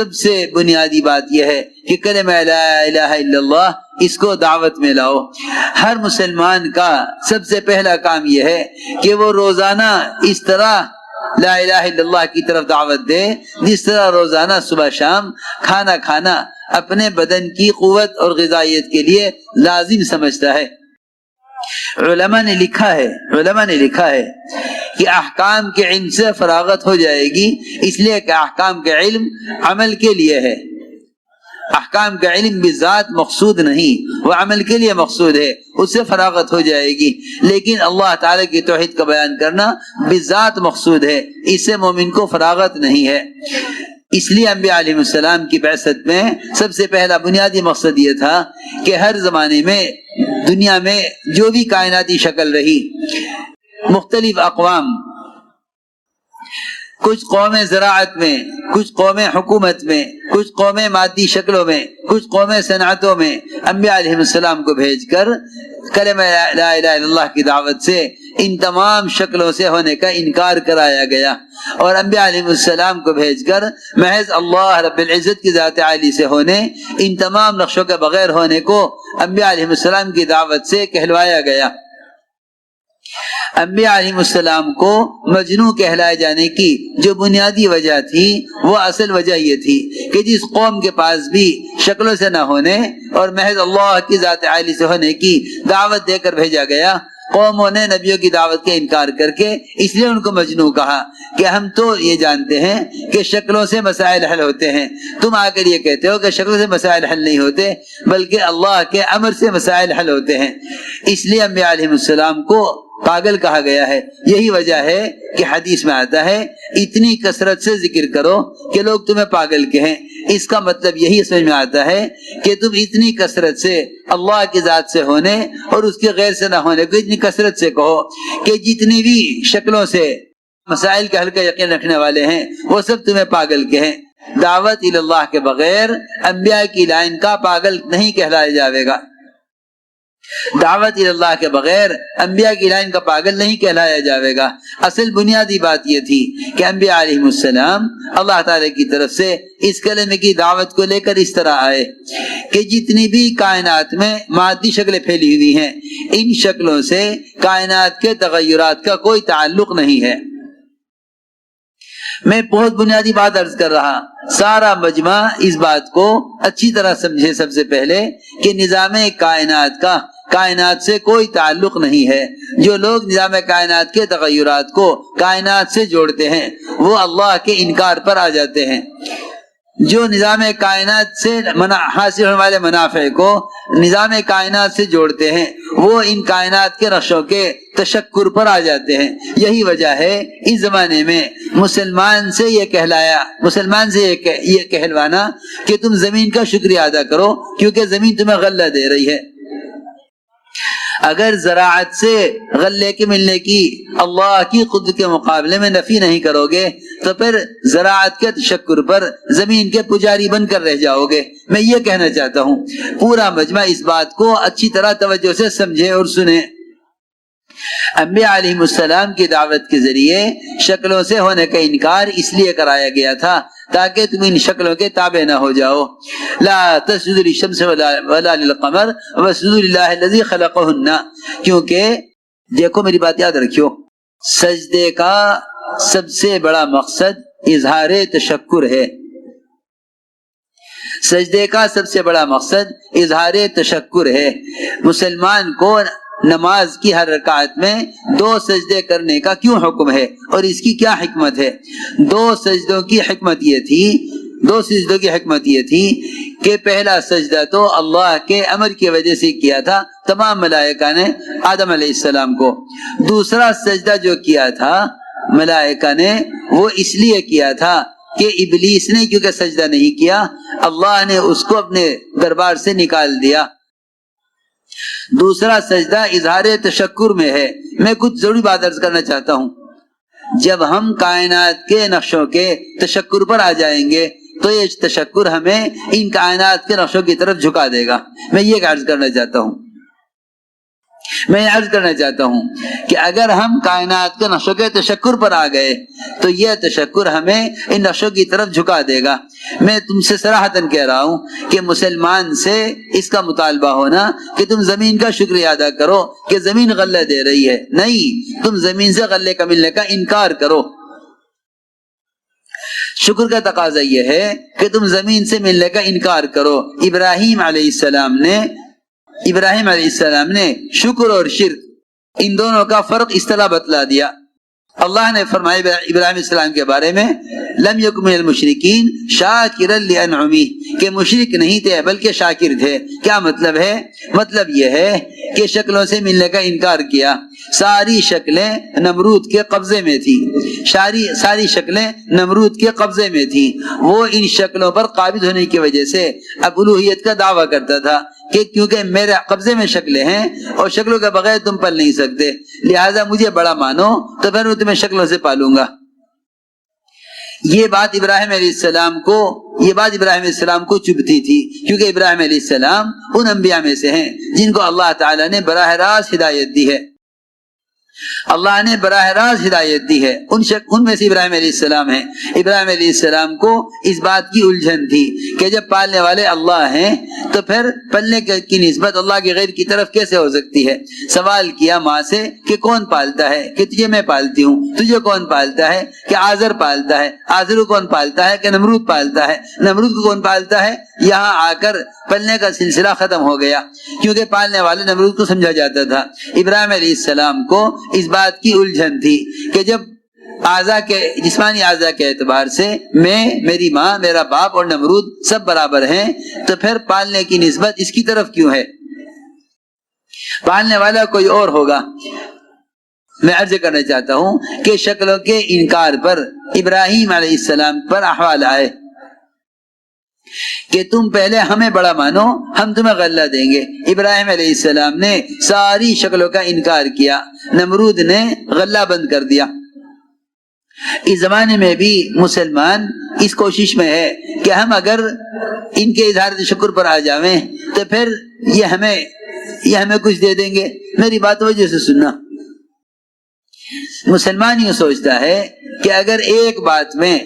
سب سے بنیادی بات یہ ہے کہ کلمہ لا الہ الا اللہ اس کو دعوت میں لاؤ۔ ہر مسلمان کا سب سے پہلا کام یہ ہے کہ وہ روزانہ اس طرح لا الہ الا اللہ کی طرف دعوت دے جس طرح روزانہ صبح شام کھانا کھانا اپنے بدن کی قوت اور غذائیت کے لیے لازم سمجھتا ہے۔ علماء نے لکھا ہے کہ احکام کے علم سے فراغت ہو جائے گی، اس لیے کہ احکام کے علم عمل کے لیے ہے، احکام کا علم بذات مقصود نہیں، وہ عمل کے لیے مقصود ہے، اس سے فراغت ہو جائے گی۔ لیکن اللہ تعالیٰ کی توحید کا بیان کرنا بذات مقصود ہے، اس سے مومن کو فراغت نہیں ہے۔ اس لیے انبیاء علیہ السلام کی بعثت میں سب سے پہلا بنیادی مقصد یہ تھا کہ ہر زمانے میں دنیا میں جو بھی کائناتی شکل رہی، مختلف اقوام، کچھ قومیں زراعت میں، کچھ قومیں حکومت میں، کچھ قومیں مادی شکلوں میں، کچھ قومیں صنعتوں میں، انبیاء علیہ السلام کو بھیج کر کلمہ لا الہ الا اللہ کی دعوت سے ان تمام شکلوں سے ہونے کا انکار کرایا گیا، اور انبیاء علیہ السلام کو بھیج کر محض اللہ رب العزت کی ذات عالی سے ہونے، ان تمام نقشوں کے بغیر ہونے کو انبیاء علیہ السلام کی دعوت سے کہلوایا گیا۔ انبیاء علیہ السلام کو مجنو کہلائے جانے کی جو بنیادی وجہ تھی، وہ اصل وجہ یہ تھی کہ جس قوم کے پاس بھی شکلوں سے نہ ہونے اور محض اللہ کی ذات عالی سے ہونے کی دعوت دے کر بھیجا گیا، قوموں نے نبیوں کی دعوت کے انکار کر کے اس لیے ان کو مجنو کہا کہ ہم تو یہ جانتے ہیں کہ شکلوں سے مسائل حل ہوتے ہیں، تم آ کر یہ کہتے ہو کہ شکلوں سے مسائل حل نہیں ہوتے بلکہ اللہ کے امر سے مسائل حل ہوتے ہیں۔ اس لیے انبیاء علیہ السلام کو پاگل کہا گیا ہے۔ یہی وجہ ہے کہ حدیث میں آتا ہے اتنی کثرت سے ذکر کرو کہ لوگ تمہیں پاگل کہیں۔ اس کا مطلب یہی سمجھ میں آتا ہے کہ تم اتنی کثرت سے اللہ کی ذات سے ہونے اور اس کے غیر سے نہ ہونے کو اتنی کثرت سے کہو کہ جتنی بھی شکلوں سے مسائل کا حل کا یقین رکھنے والے ہیں وہ سب تمہیں پاگل کہیں۔ دعوت اللہ کے بغیر انبیاء کی لائن کا پاگل نہیں کہلایا جاوے گا، دعوت اللہ کے بغیر انبیاء کی لائن کا پاگل نہیں کہلایا جاوے گا۔ اصل بنیادی بات یہ تھی کہ انبیاء علیہ السلام اللہ تعالی کی طرف سے اس کلمے کی دعوت کو لے کر اس طرح آئے کہ جتنی بھی کائنات میں مادی شکلیں پھیلی ہوئی ہیں، ان شکلوں سے کائنات کے تغیرات کا کوئی تعلق نہیں ہے۔ میں بہت بنیادی بات عرض کر رہا، سارا مجمع اس بات کو اچھی طرح سمجھے سب سے پہلے کہ نظام کائنات کا کائنات سے کوئی تعلق نہیں ہے۔ جو لوگ نظام کائنات کے تغیرات کو کائنات سے جوڑتے ہیں وہ اللہ کے انکار پر آ جاتے ہیں۔ جو نظام کائنات سے حاصل ہونے والے منافع کو نظام کائنات سے جوڑتے ہیں وہ ان کائنات کے نقشوں کے تشکر پر آ جاتے ہیں۔ یہی وجہ ہے اس زمانے میں مسلمان سے یہ کہلوانا کہ تم زمین کا شکریہ ادا کرو کیونکہ زمین تمہیں غلہ دے رہی ہے۔ اگر زراعت سے غلے کے ملنے کی اللہ کی قدرت کے مقابلے میں نفی نہیں کرو گے تو پھر زراعت کے تشکر پر زمین کے پجاری بن کر رہ جاؤ گے۔ میں یہ کہنا چاہتا ہوں پورا مجمع اس بات کو اچھی طرح توجہ سے سمجھے اور سنے۔ انبیاء علیہ السلام کی دعوت کے ذریعے شکلوں سے ہونے کا انکار اس لیے کرایا گیا تھا تاکہ تم ان شکلوں کے تابع نہ ہو جاؤ۔ لا تسجدوا للشمس ولا للقمر واسجدوا للہ الذی خلقہن، کیونکہ دیکھو میری بات یاد رکھیو، سجدے کا سب سے بڑا مقصد اظہار تشکر ہے۔ سجدے کا سب سے بڑا مقصد اظہار تشکر ہے۔ مسلمان کو نماز کی ہر رکعت میں 2 سجدے کرنے کا کیوں حکم ہے اور اس کی کیا حکمت ہے؟ 2 سجدوں کی حکمت یہ تھی کہ پہلا سجدہ تو اللہ کے امر کی وجہ سے کیا تھا تمام ملائکہ نے آدم علیہ السلام کو۔ دوسرا سجدہ جو کیا تھا ملائکہ نے وہ اس لیے کیا تھا کہ ابلیس نے کیونکہ سجدہ نہیں کیا اللہ نے اس کو اپنے دربار سے نکال دیا۔ دوسرا سجدہ اظہار تشکر میں ہے۔ میں کچھ ضروری بات عرض کرنا چاہتا ہوں، جب ہم کائنات کے نقشوں کے تشکر پر آ جائیں گے تو یہ تشکر ہمیں ان کائنات کے نقشوں کی طرف جھکا دے گا۔ میں یہ عرض کرنا چاہتا ہوں، میں عرض کرنا چاہتا ہوں کہ اگر ہم کائنات کے نقشوں کے تشکر پر آ گئے تو یہ تشکر ہمیں ان نقشوں کی طرف جھکا دے گا۔ میں تم سے صراحتاً کہہ رہا ہوں کہ مسلمان سے اس کا مطالبہ ہونا کہ تم زمین کا شکریہ ادا کرو کہ زمین غلہ دے رہی ہے، نہیں، تم زمین سے غلے کا ملنے کا انکار کرو۔ شکر کا تقاضا یہ ہے کہ تم زمین سے ملنے کا انکار کرو۔ ابراہیم علیہ السلام نے شکر اور شرک ان دونوں کا فرق اس طرح بتلا دیا۔ اللہ نے فرمایا ابراہیم علیہ السلام کے بارے میں لم یکن من المشرکین شاکرا لانعمہ، کہ مشرک نہیں تھے بلکہ شاکر تھے۔ کیا مطلب ہے؟ مطلب یہ ہے کہ شکلوں سے ملنے کا انکار کیا۔ ساری شکلیں نمرود کے قبضے میں تھی، ساری شکلیں نمرود کے قبضے میں تھی۔ وہ ان شکلوں پر قابض ہونے کی وجہ سے اب الوہیت کا دعویٰ کرتا تھا کہ کیونکہ میرے قبضے میں شکلیں ہیں اور شکلوں کے بغیر تم پل نہیں سکتے، لہٰذا مجھے بڑا مانو تو پھر میں تمہیں شکلوں سے پالوں گا۔ یہ بات ابراہیم علیہ السلام کو چبھتی تھی، کیونکہ ابراہیم علیہ السلام ان انبیاء میں سے ہیں جن کو اللہ تعالیٰ نے براہ راست ہدایت دی ہے۔ اللہ نے براہ راست ہدایت دی ہے، ان میں سے ابراہیم علیہ السلام ہیں۔ ابراہیم علیہ السلام کو اس بات کی الجھن تھی کہ جب پالنے والے اللہ ہیں تو پھر پلنے کی نسبت اللہ کے غیر کی طرف کیسے ہو سکتی ہے؟ سوال کیا ماں سے کہ کون پالتا ہے؟ کہ تجھے میں پالتی ہوں۔ تجھے کون پالتا ہے؟ کہ آزر پالتا ہے۔ آزر کو کون پالتا ہے؟ کہ نمرود پالتا ہے۔ نمرود کو کون پالتا ہے؟ یہاں آ کر پلنے کا سلسلہ ختم ہو گیا، کیونکہ پالنے والے نمرود کو سمجھا جاتا تھا۔ ابراہیم علیہ السلام کو اس بات کی الجھن تھی کہ جب جسمانی اعضاء کے اعتبار سے میں، میری ماں، میرا باپ اور نمرود سب برابر ہیں تو پھر پالنے کی نسبت اس کی طرف کیوں ہے؟ پالنے والا کوئی اور ہوگا۔ میں عرض کرنا چاہتا ہوں کہ شکلوں کے انکار پر ابراہیم علیہ السلام پر احوال آئے کہ تم پہلے ہمیں بڑا مانو، ہم تمہیں غلہ دیں گے۔ ابراہیم علیہ السلام نے ساری شکلوں کا انکار کیا، نمرود نے غلہ بند کر دیا۔ اس زمانے میں بھی مسلمان اس کوشش میں ہے کہ ہم اگر ان کے اظہار شکر پر آ جاویں تو پھر یہ ہمیں کچھ دے دیں گے۔ میری بات وجہ سے سننا، مسلمان یہ سوچتا ہے کہ اگر ایک بات میں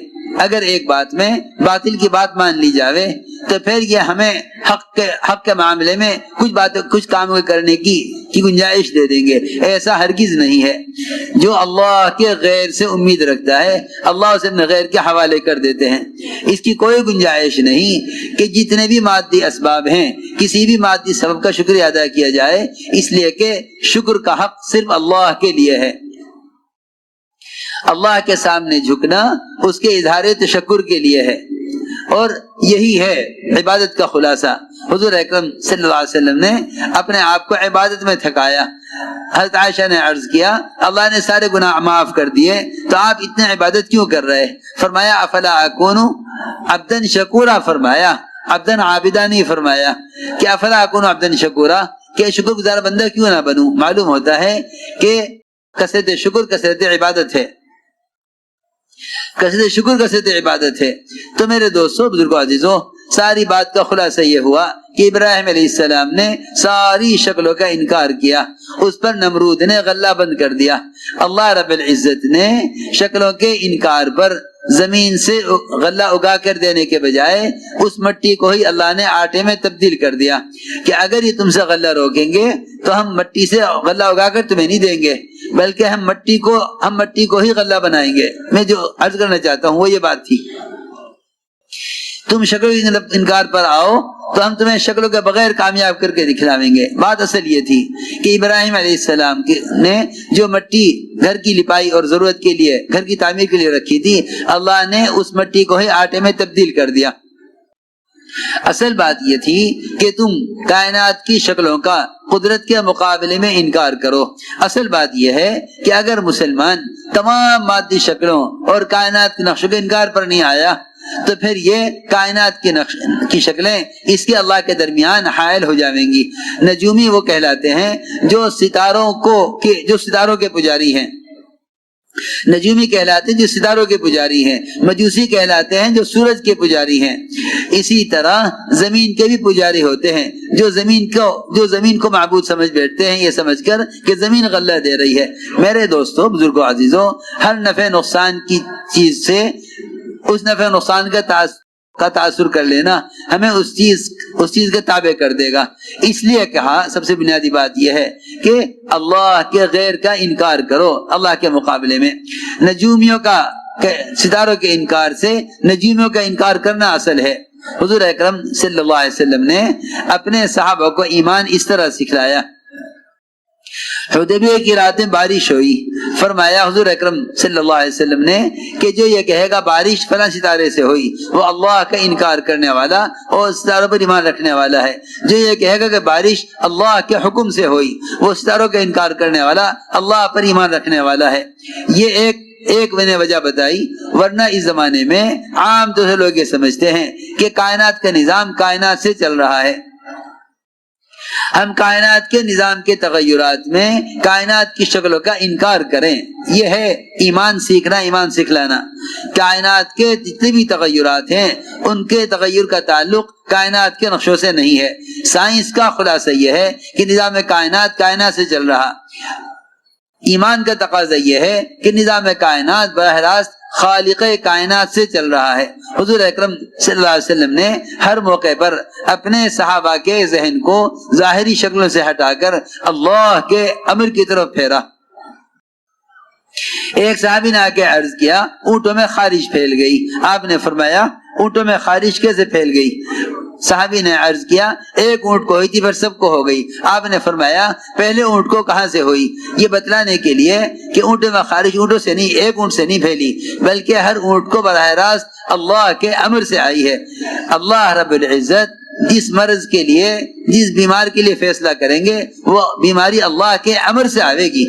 باطل کی بات مان لی جاوے تو پھر یہ ہمیں حق کے معاملے میں کچھ کام کرنے کی گنجائش دے دیں گے۔ ایسا ہرگز نہیں ہے۔ جو اللہ کے غیر سے امید رکھتا ہے اللہ اسے اپنے غیر کے حوالے کر دیتے ہیں۔ اس کی کوئی گنجائش نہیں کہ جتنے بھی مادی اسباب ہیں کسی بھی مادی سبب کا شکریہ ادا کیا جائے، اس لیے کہ شکر کا حق صرف اللہ کے لیے ہے۔ اللہ کے سامنے جھکنا اس کے اظہار تشکر کے لیے ہے، اور یہی ہے عبادت کا خلاصہ۔ حضور اکرم صلی اللہ علیہ وسلم نے اپنے آپ کو عبادت میں تھکایا۔ حضرت عائشہ نے عرض کیا اللہ نے سارے گناہ معاف کر دیے تو آپ اتنے عبادت کیوں کر رہے؟ فرمایا افلا اکون عبدا شکورا، فرمایا عبدا عابدا نہیں فرمایا کہ افلا اکون عبدا شکورا، کہ شکر گزار بندہ کیوں نہ بنوں۔ معلوم ہوتا ہے کہ کثرت شکر کثرت عبادت ہے، کثرت شکر کثرت عبادت ہے۔ تو میرے دوستو، بزرگوں، عزیزوں، ساری بات کا خلاصہ یہ ہوا کہ ابراہیم علیہ السلام نے ساری شکلوں کا انکار کیا، اس پر نمرود نے غلہ بند کر دیا۔ اللہ رب العزت نے شکلوں کے انکار پر زمین سے غلہ اگا کر دینے کے بجائے اس مٹی کو ہی اللہ نے آٹے میں تبدیل کر دیا کہ اگر یہ تم سے غلہ روکیں گے تو ہم مٹی سے غلہ اگا کر تمہیں نہیں دیں گے، بلکہ ہم مٹی کو ہی غلہ بنائیں گے۔ میں جو عرض کرنا چاہتا ہوں وہ یہ بات تھی، تم شکلوں کے انکار پر آؤ تو ہم تمہیں شکلوں کے بغیر کامیاب کر کے دکھلاویں گے۔ بات اصل یہ تھی کہ ابراہیم علیہ السلام نے جو مٹی گھر کی لپائی اور ضرورت کے لیے، گھر کی تعمیر کے لیے رکھی تھی، اللہ نے اس مٹی کو ہی آٹے میں تبدیل کر دیا۔ اصل بات یہ تھی کہ تم کائنات کی شکلوں کا قدرت کے مقابلے میں انکار کرو۔ اصل بات یہ ہے کہ اگر مسلمان تمام مادی شکلوں اور کائنات کے نقشوں کے انکار پر نہیں آیا تو پھر یہ کائنات کی شکلیں اس کے اللہ کے درمیان حائل ہو جائیں گی۔ نجومی وہ کہلاتے ہیں جو ستاروں کے پجاری ہیں۔ نجومی کہلاتے ہیں جو ستاروں کے پجاری ہیں، مجوسی کہلاتے ہیں جو سورج کے پجاری ہیں، اسی طرح زمین کے بھی پجاری ہوتے ہیں جو زمین کو معبود سمجھ بیٹھتے ہیں، یہ سمجھ کر کہ زمین غلہ دے رہی ہے۔ میرے دوستو، بزرگوں، عزیزوں، ہر نفع نقصان کی چیز سے اس نفع نقصان کا تاثر کر لینا ہمیں اس چیز کے تابع کر دے گا۔ اس لیے کہا سب سے بنیادی بات یہ ہے کہ اللہ کے غیر کا انکار کرو اللہ کے مقابلے میں۔ نجومیوں کا، ستاروں کے انکار سے نجومیوں کا انکار کرنا اصل ہے۔ حضور اکرم صلی اللہ علیہ وسلم نے اپنے صحابہ کو ایمان اس طرح سکھلایا۔ حدیبیہ کی رات میں بارش ہوئی، فرمایا حضور اکرم صلی اللہ علیہ وسلم نے کہ جو یہ کہے گا بارش فلاں ستارے سے ہوئی، وہ اللہ کا انکار کرنے والا اور ستاروں پر ایمان رکھنے والا ہے۔ جو یہ کہے گا کہ بارش اللہ کے حکم سے ہوئی، وہ ستاروں کا انکار کرنے والا، اللہ پر ایمان رکھنے والا ہے۔ یہ ایک میں نے وجہ بتائی، ورنہ اس زمانے میں عام طور سے لوگ یہ سمجھتے ہیں کہ کائنات کا نظام کائنات سے چل رہا ہے۔ ہم کائنات کے نظام کے تغیرات میں کائنات کی شکلوں کا انکار کریں، یہ ہے ایمان سیکھنا، ایمان سکھلانا۔ کائنات کے جتنے بھی تغیرات ہیں ان کے تغیر کا تعلق کائنات کے نقشوں سے نہیں ہے۔ سائنس کا خلاصہ یہ ہے کہ نظام کائنات سے چل رہا۔ ایمان کا تقاضا یہ ہے کہ نظام کائنات براہ راست خالق کائنات سے چل رہا ہے۔ حضور اکرم صلی اللہ علیہ وسلم نے ہر موقع پر اپنے صحابہ کے ذہن کو ظاہری شکلوں سے ہٹا کر اللہ کے امر کی طرف پھیرا۔ ایک صحابی نے آ کے عرض کیا، اونٹوں میں خارش پھیل گئی۔ آپ نے فرمایا اونٹوں میں خارش کیسے پھیل گئی؟ صحابی نے عرض کیا، ایک اونٹ کو ہوئی تھی پھر سب کو ہو گئی۔ آپ نے فرمایا پہلے اونٹ کو کہاں سے ہوئی؟ یہ بتلانے کے لیے کہ اونٹوں میں خارش اونٹوں سے نہیں، ایک اونٹ سے نہیں پھیلی، بلکہ ہر اونٹ کو براہ راست اللہ کے امر سے آئی ہے۔ اللہ رب العزت جس مرض کے لیے، جس بیمار کے لیے فیصلہ کریں گے، وہ بیماری اللہ کے امر سے آئے گی،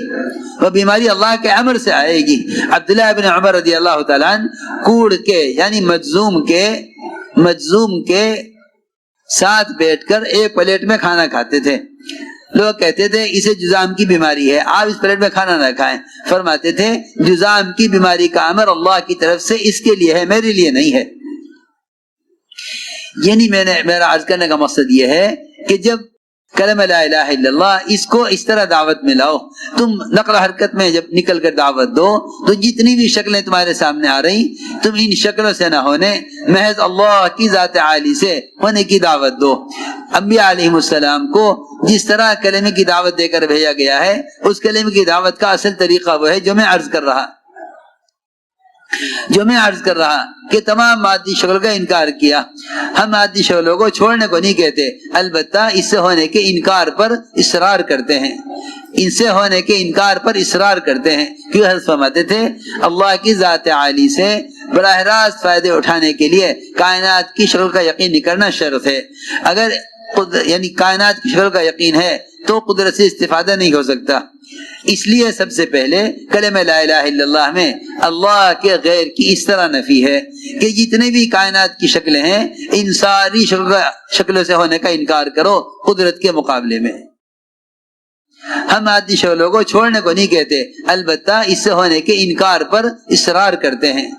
وہ بیماری اللہ کے امر سے آئے گی۔ عبداللہ بن عمر رضی اللہ تعالیٰ عنہ کوڑ کے یعنی مجزوم کے ساتھ بیٹھ کر ایک پلیٹ میں کھانا کھاتے تھے۔ لوگ کہتے تھے اسے جزام کی بیماری ہے، آپ اس پلیٹ میں کھانا نہ کھائیں۔ فرماتے تھے جزام کی بیماری کا امر اللہ کی طرف سے اس کے لیے ہے، میرے لیے نہیں ہے۔ یعنی میرا عرض کرنے کا مقصد یہ ہے کہ جب کلمہ لا الہ الا اللہ اس کو اس طرح دعوت میں لاؤ، تم نقل حرکت میں جب نکل کر دعوت دو تو جتنی بھی شکلیں تمہارے سامنے آ رہی، تم ان شکلوں سے نہ ہونے محض اللہ کی ذات عالی سے ہونے کی دعوت دو۔ انبیاء علیہ السلام کو جس طرح کلمے کی دعوت دے کر بھیجا گیا ہے، اس کلمے کی دعوت کا اصل طریقہ وہ ہے جو میں عرض کر رہا کہ تمام مادی شکل کا انکار کیا۔ ہم مادی شکلوں کو چھوڑنے کو نہیں کہتے، البتہ اس سے ہونے کے انکار پر اصرار کرتے ہیں، کیوں حضرت فرماتے تھے اللہ کی ذات عالی سے براہ راست فائدے اٹھانے کے لیے کائنات کی شکل کا یقین نہیں کرنا شرط ہے۔ اگر یعنی کائنات کی شکل کا یقین ہے تو قدرت سے استفادہ نہیں ہو سکتا۔ اس لیے سب سے پہلے کلمہ لا الہ الا اللہ میں اللہ کے غیر کی اس طرح نفی ہے کہ جتنے بھی کائنات کی شکلیں ہیں ان ساری شکلوں سے ہونے کا انکار کرو قدرت کے مقابلے میں۔ ہم مادی شکلوں کو چھوڑنے کو نہیں کہتے، البتہ اس سے ہونے کے انکار پر اصرار کرتے ہیں،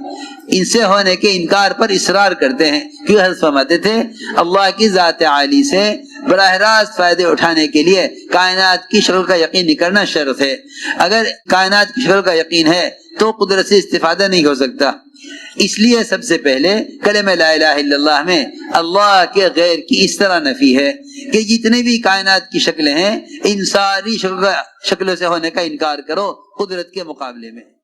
کیوں حضرت فرماتے تھے اللہ کی ذات عالی سے براہ راست فائدے اٹھانے کے لیے کائنات کی شکل کا یقین نہیں کرنا شرط ہے۔ اگر کائنات کی شکل کا یقین ہے تو قدرت سے استفادہ نہیں ہو سکتا۔ اس لیے سب سے پہلے کلمہ لا الہ الا اللہ میں اللہ کے غیر کی اس طرح نفی ہے کہ جتنے بھی کائنات کی شکلیں ہیں ان ساری شکلوں سے ہونے کا انکار کرو قدرت کے مقابلے میں۔